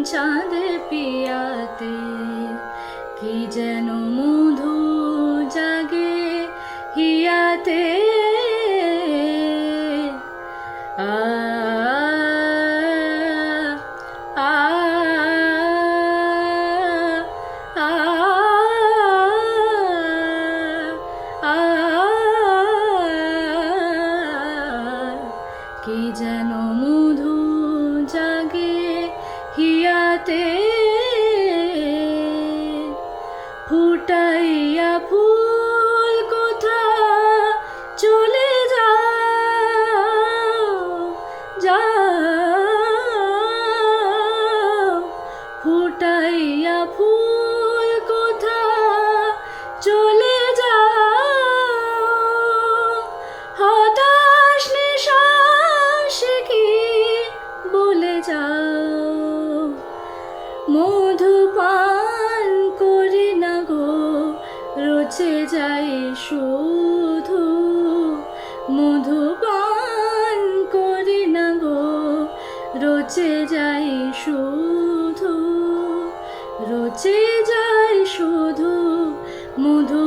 চাঁদ পিয়াতে কি যেন মধু জাগে হিয়াতে। আ আ আ আ কি যেন মধু জাগে হিয়াতে। ফুটাইয়া ফুল কোথা চলে যাও, যাও। ফুটাইয়া ফুল কোথা চলে যাও। হতাশ নিঃশ্বাস কি বলে যাও। মধু পান করি না গো রচে যাই শুধু। মধু পান করি না গো রচে যাই শুধু। রচে যাই শুধু মধু